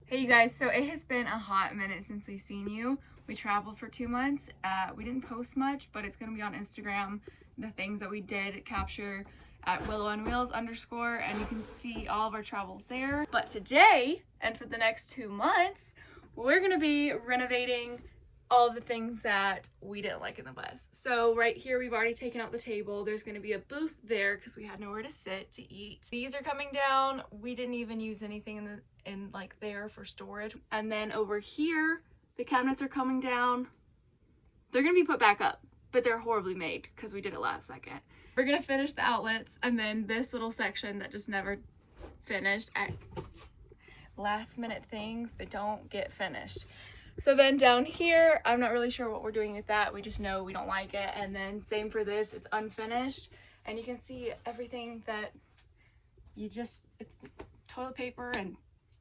Hey you guys, so it has been a hot minute since we've seen you. We traveled for 2 months. We didn't post much, but it's going to be on Instagram, the things that we did capture at Willow_, and you can see all of our travels there. But today, and for the next 2 months, we're going to be renovating all of the things that we didn't like in the West. So right here, we've already taken out the table. There's going to be a booth there because we had nowhere to sit to eat. These are coming down. We didn't even use anything in like there for storage. And then over here, the cabinets are coming down. They're going to be put back up, but they're horribly made because we did it last second. We're going to finish the outlets, and then this little section that just never finished. Last minute things that don't get finished. So then down here, I'm not really sure what we're doing with that. We just know we don't like it. And then same for this, it's unfinished. And you can see everything that it's toilet paper and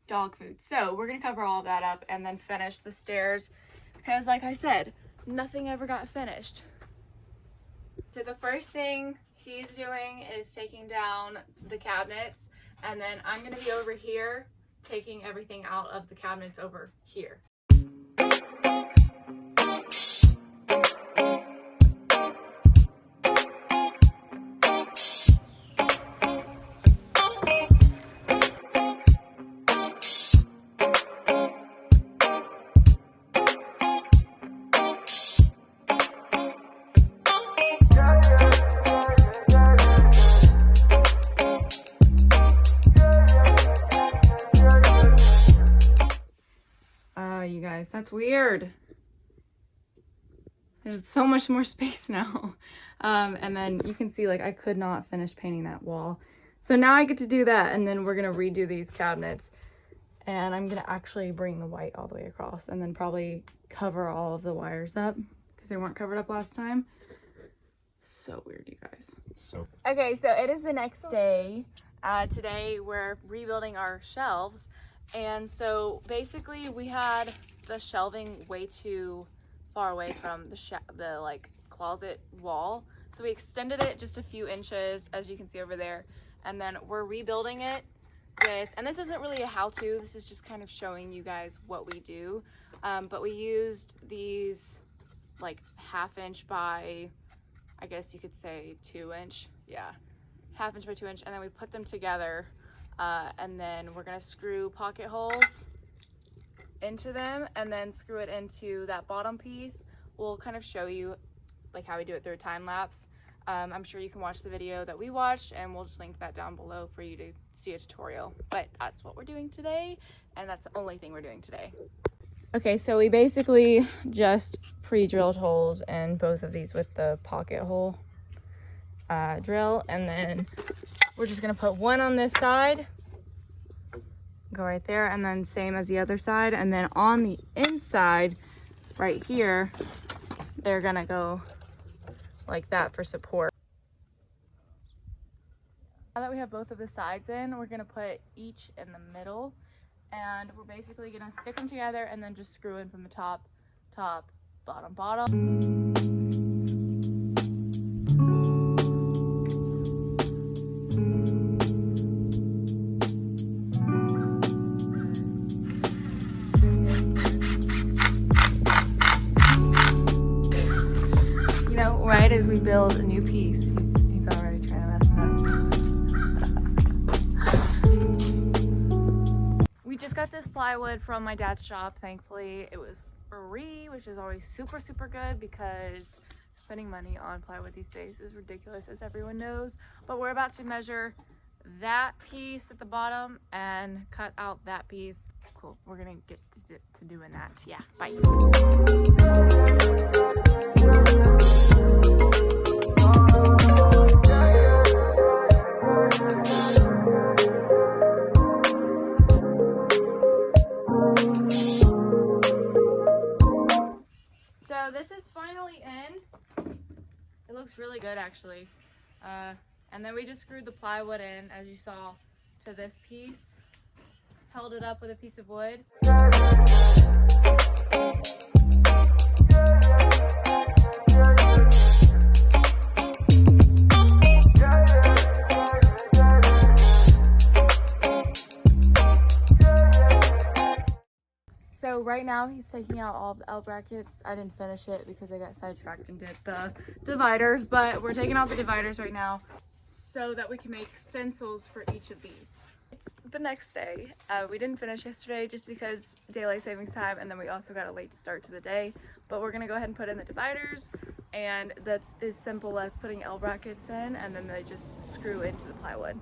dog food. So we're gonna cover all of that up and then finish the stairs because like I said, nothing ever got finished. So the first thing he's doing is taking down the cabinets, and then I'm gonna be over here taking everything out of the cabinets over here. You guys, that's weird. There's so much more space now. And then you can see like I could not finish painting that wall. So now I get to do that, and then we're gonna redo these cabinets. And I'm gonna actually bring the white all the way across and then probably cover all of the wires up because they weren't covered up last time. So weird, you guys. Okay, so it is the next day. Today we're rebuilding our shelves. And so basically we had the shelving way too far away from the like closet wall. So we extended it just a few inches, as you can see over there. And then we're rebuilding it with, and this isn't really a how-to, this is just kind of showing you guys what we do. But we used these like 1/2 inch by, I guess you could say 2 inch. Yeah, 1/2 inch by 2 inch. And then we put them together. And then we're gonna screw pocket holes into them and then screw it into that bottom piece. We'll kind of show you like how we do it through a time lapse. I'm sure you can watch the video that we watched, and we'll just link that down below for you to see a tutorial. But that's what we're doing today, and that's the only thing we're doing today. Okay, so we basically just pre-drilled holes in both of these with the pocket hole drill, and then we're just gonna put one on this side, go right there, and then same as the other side. And then on the inside, right here, they're gonna go like that for support. Now that we have both of the sides in, we're gonna put each in the middle, and we're basically gonna stick them together and then just screw in from the top, bottom. Right as we build a new piece, he's already trying to mess it up. We just got this plywood from my dad's shop, thankfully. It was free, which is always super, super good because spending money on plywood these days is ridiculous, as everyone knows. But we're about to measure that piece at the bottom and cut out that piece. Cool, we're gonna get to doing that. Yeah, bye. So this is finally in. It looks really good actually. And then we just screwed the plywood in, as you saw, to this piece. Held it up with a piece of wood. So right now he's taking out all the L brackets. I didn't finish it because I got sidetracked and did the dividers, but we're taking out the dividers right now so that we can make stencils for each of these. It's the next day. We didn't finish yesterday just because daylight savings time, and then we also got a late start to the day, but we're gonna go ahead and put in the dividers, and that's as simple as putting L brackets in, and then they just screw into the plywood.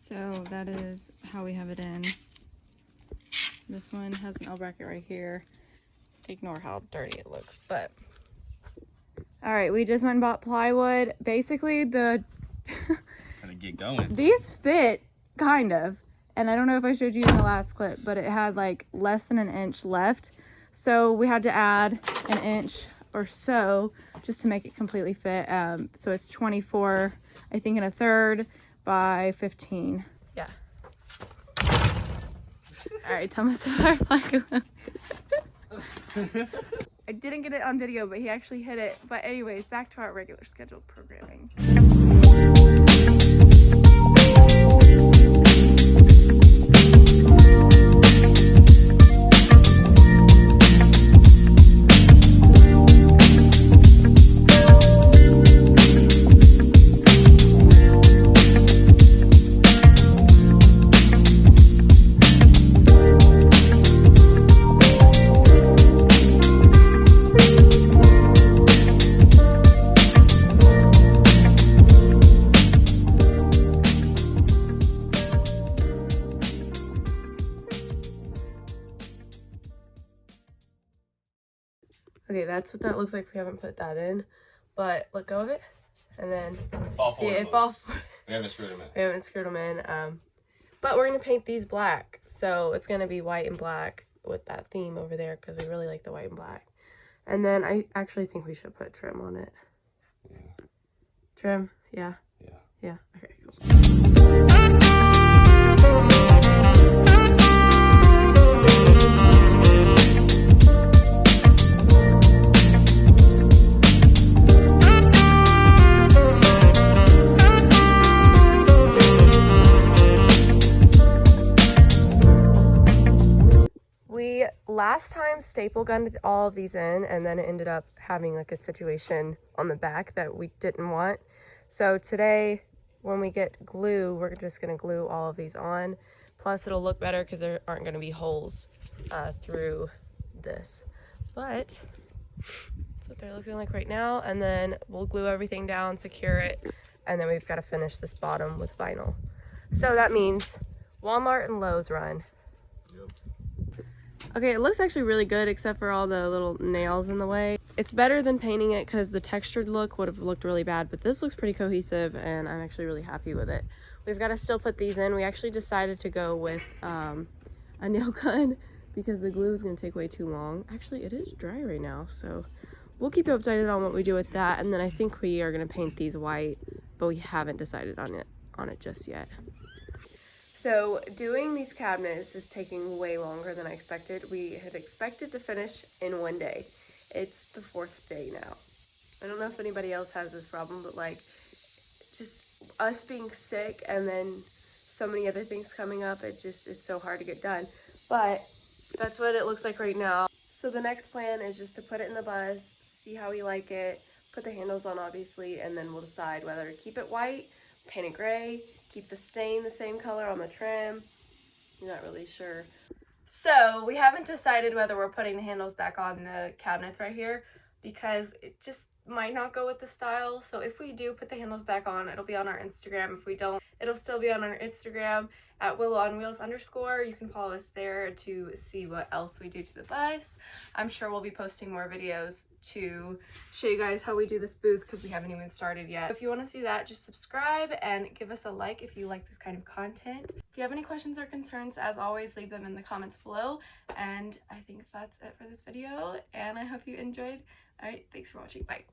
So that is how we have it in. This one has an L bracket right here. Ignore how dirty it looks, but all right, we just went and bought plywood. Basically, the Gotta get going. These fit kind of, and I don't know if I showed you in the last clip, but it had like less than an inch left, so we had to add an inch or so just to make it completely fit. So it's 24, I think, and a third by 15. Yeah. All right, Thomas, our plywood. I didn't get it on video, but he actually hit it. But anyways, back to our regular scheduled programming. Okay, that's what that looks like. We haven't put that in, but let go of it, and then see it fall. We haven't screwed them in. We haven't screwed them in. But we're gonna paint these black, so it's gonna be white and black with that theme over there because we really like the white and black. And then I actually think we should put trim on it. Yeah. Trim, yeah. Yeah. Yeah. Okay. Cool. We last time staple gunned all of these in, and then it ended up having like a situation on the back that we didn't want. So today, when we get glue, we're just gonna glue all of these on. Plus it'll look better because there aren't gonna be holes through this. But that's what they're looking like right now. And then we'll glue everything down, secure it, and then we've got to finish this bottom with vinyl. So that means Walmart and Lowe's run. Okay, it looks actually really good except for all the little nails in the way. It's better than painting it because the textured look would have looked really bad, but this looks pretty cohesive and I'm actually really happy with it. We've got to still put these in. We actually decided to go with a nail gun because the glue is going to take way too long. Actually, it is dry right now, so we'll keep you updated on what we do with that. And then I think we are going to paint these white, but we haven't decided on it just yet. So doing these cabinets is taking way longer than I expected. We had expected to finish in one day. It's the 4th day now. I don't know if anybody else has this problem, but like just us being sick and then so many other things coming up, it just is so hard to get done. But that's what it looks like right now. So the next plan is just to put it in the buzz, see how we like it, put the handles on obviously, and then we'll decide whether to keep it white, paint it gray, keep the stain the same color on the trim. I'm not really sure. So we haven't decided whether we're putting the handles back on the cabinets right here because might not go with the style. So if we do put the handles back on, it'll be on our Instagram. If we don't, it'll still be on our Instagram at @WillowOnWheels_. You can follow us there to see what else we do to the bus. I'm sure we'll be posting more videos to show you guys how we do this booth because we haven't even started yet. If you want to see that, just subscribe and give us a like if you like this kind of content. If you have any questions or concerns, as always, leave them in the comments below. And I think that's it for this video, and I hope you enjoyed. All right, thanks for watching. Bye.